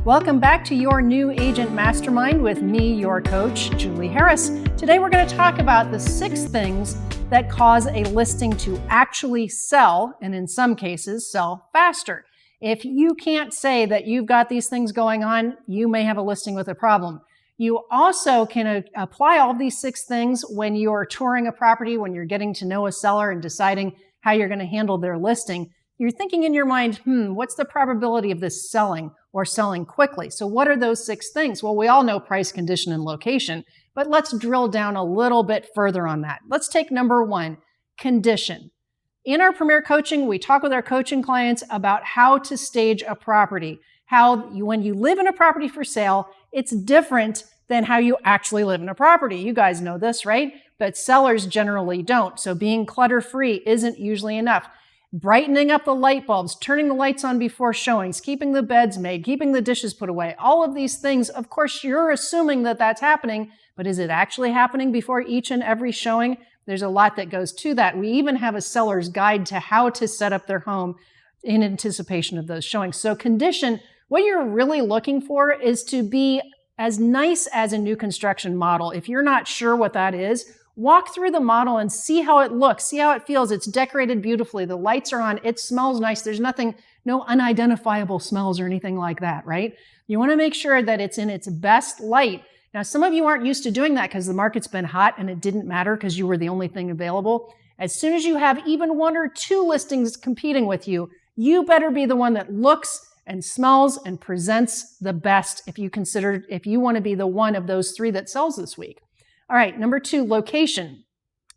Welcome back to your New Agent Mastermind with me, your coach, Julie Harris. Today we're going to talk about the 6 things that cause a listing to actually sell, and in some cases, sell faster. If you can't say that you've got these things going on, you may have a listing with a problem. You also can apply all these 6 things when you're touring a property, when you're getting to know a seller and deciding how you're going to handle their listing. You're thinking in your mind, what's the probability of this selling or selling quickly? So what are those 6 things? Well, we all know price, condition, and location, but let's drill down a little bit further on that. Let's take number 1, condition. In our Premier Coaching, we talk with our coaching clients about how to stage a property. When you live in a property for sale, it's different than how you actually live in a property. You guys know this, right? But sellers generally don't. So being clutter-free isn't usually enough. Brightening up the light bulbs, turning the lights on before showings, keeping the beds made, keeping the dishes put away, all of these things, of course, you're assuming that that's happening, but is it actually happening before each and every showing? There's a lot that goes to that. We even have a seller's guide to how to set up their home in anticipation of those showings. So condition, what you're really looking for is to be as nice as a new construction model. If you're not sure what that is, walk through the model and see how it looks, see how it feels. It's decorated beautifully. The lights are on. It smells nice. There's no unidentifiable smells or anything like that, right? You want to make sure that it's in its best light. Now, some of you aren't used to doing that because the market's been hot and it didn't matter because you were the only thing available. As soon as you have even 1 or 2 listings competing with you, you better be the one that looks and smells and presents the best if you want to be the one of those 3 that sells this week. All right, number 2, location.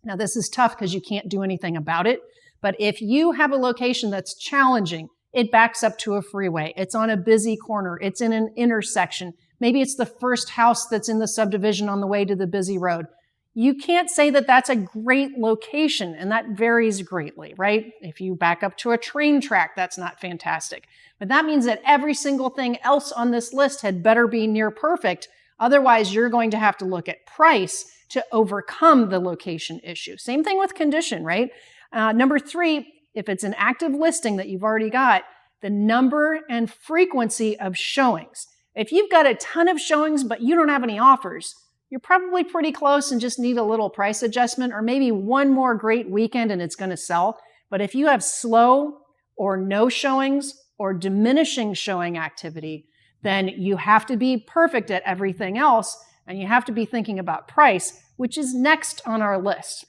Now, this is tough because you can't do anything about it, but if you have a location that's challenging, it backs up to a freeway, it's on a busy corner, it's in an intersection, maybe it's the first house that's in the subdivision on the way to the busy road. You can't say that that's a great location, and that varies greatly, right? If you back up to a train track, that's not fantastic. But that means that every single thing else on this list had better be near perfect. Otherwise, you're going to have to look at price to overcome the location issue. Same thing with condition, right? Number 3, if it's an active listing that you've already got, the number and frequency of showings. If you've got a ton of showings, but you don't have any offers, you're probably pretty close and just need a little price adjustment or maybe 1 more great weekend and it's going to sell. But if you have slow or no showings or diminishing showing activity, then you have to be perfect at everything else, and you have to be thinking about price, which is next on our list.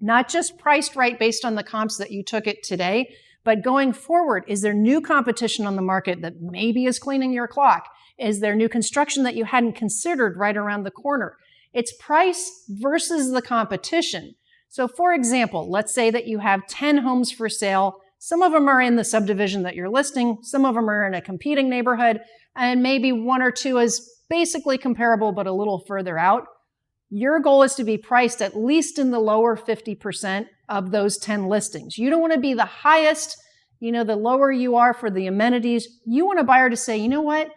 Not just priced right based on the comps that you took it today, but going forward, is there new competition on the market that maybe is cleaning your clock? Is there new construction that you hadn't considered right around the corner? It's price versus the competition. So for example, let's say that you have 10 homes for sale. Some of them are in the subdivision that you're listing. Some of them are in a competing neighborhood. And maybe 1 or 2 is basically comparable, but a little further out. Your goal is to be priced at least in the lower 50% of those 10 listings. You don't want to be the highest, the lower you are for the amenities. You want a buyer to say, you know what?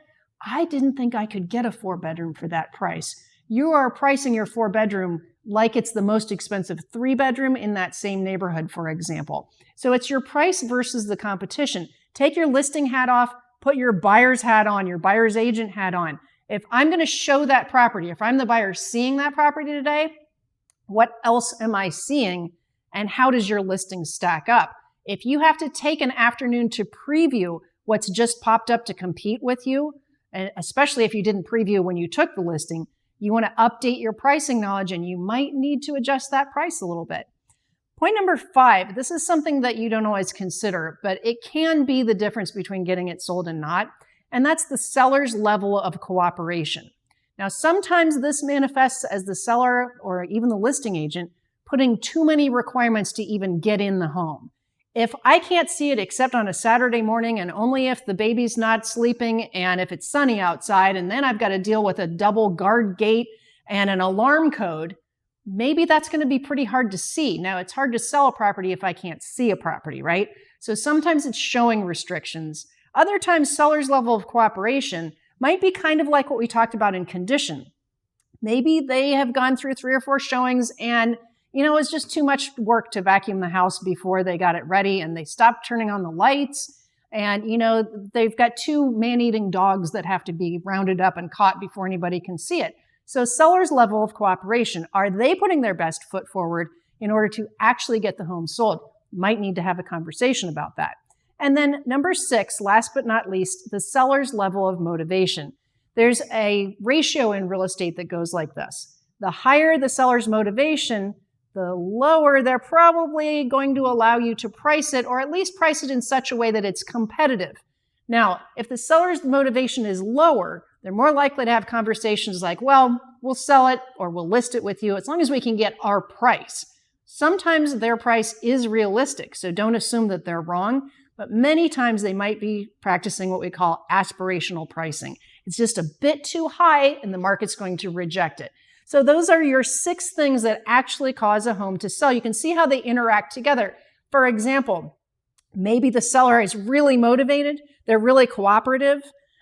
I didn't think I could get a 4-bedroom for that price. You are pricing your 4-bedroom like it's the most expensive 3-bedroom in that same neighborhood, for example. So it's your price versus the competition. Take your listing hat off, put your buyer's hat on, your buyer's agent hat on. If I'm going to show that property, if I'm the buyer seeing that property today, what else am I seeing and how does your listing stack up? If you have to take an afternoon to preview what's just popped up to compete with you, and especially if you didn't preview when you took the listing, you want to update your pricing knowledge and you might need to adjust that price a little bit. Point number 5, this is something that you don't always consider, but it can be the difference between getting it sold and not, and that's the seller's level of cooperation. Now, sometimes this manifests as the seller or even the listing agent putting too many requirements to even get in the home. If I can't see it except on a Saturday morning and only if the baby's not sleeping and if it's sunny outside, and then I've got to deal with a double guard gate and an alarm code, maybe that's going to be pretty hard to see. Now, it's hard to sell a property if I can't see a property, right? So sometimes it's showing restrictions. Other times, seller's level of cooperation might be kind of like what we talked about in condition. Maybe they have gone through 3 or 4 showings and it's just too much work to vacuum the house before they got it ready and they stopped turning on the lights. And, they've got 2 man-eating dogs that have to be rounded up and caught before anybody can see it. So seller's level of cooperation, are they putting their best foot forward in order to actually get the home sold? Might need to have a conversation about that. And then number 6, last but not least, the seller's level of motivation. There's a ratio in real estate that goes like this. The higher the seller's motivation, the lower they're probably going to allow you to price it, or at least price it in such a way that it's competitive. Now, if the seller's motivation is lower, they're more likely to have conversations like, well, we'll sell it or we'll list it with you as long as we can get our price. Sometimes their price is realistic, so don't assume that they're wrong, but many times they might be practicing what we call aspirational pricing. It's just a bit too high and the market's going to reject it. So those are your 6 things that actually cause a home to sell. You can see how they interact together. For example, maybe the seller is really motivated, they're really cooperative,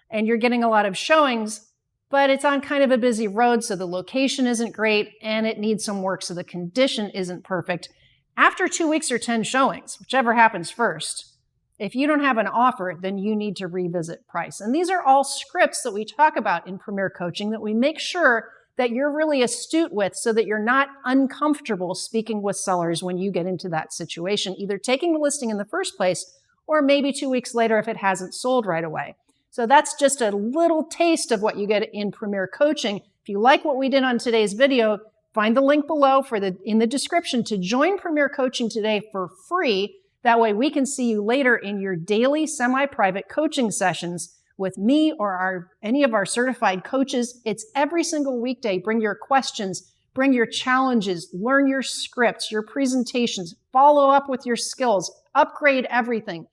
and you're getting a lot of showings, but it's on kind of a busy road, so the location isn't great and it needs some work, so the condition isn't perfect. After 2 weeks or 10 showings, whichever happens first, if you don't have an offer, then you need to revisit price. And these are all scripts that we talk about in Premier Coaching that we make sure that you're really astute with so that you're not uncomfortable speaking with sellers when you get into that situation, either taking the listing in the first place or maybe 2 weeks later if it hasn't sold right away. So that's just a little taste of what you get in Premier Coaching. If you like what we did on today's video, find the link below in the description to join Premier Coaching today for free. That way we can see you later in your daily semi-private coaching sessions with me or any of our certified coaches. It's every single weekday. Bring your questions, bring your challenges, learn your scripts, your presentations, follow up with your skills, upgrade everything.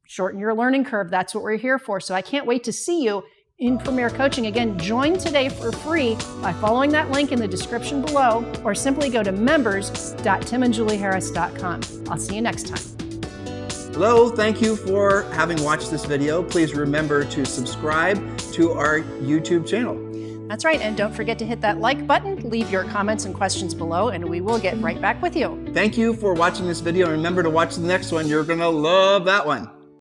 Shorten your learning curve. That's what we're here for. So I can't wait to see you in Premier Coaching. Again, join today for free by following that link in the description below, or simply go to members.timandjulieharris.com. I'll see you next time. Hello, thank you for having watched this video. Please remember to subscribe to our YouTube channel. That's right, and don't forget to hit that like button, leave your comments and questions below, and we will get right back with you. Thank you for watching this video. Remember to watch the next one. You're gonna love that one.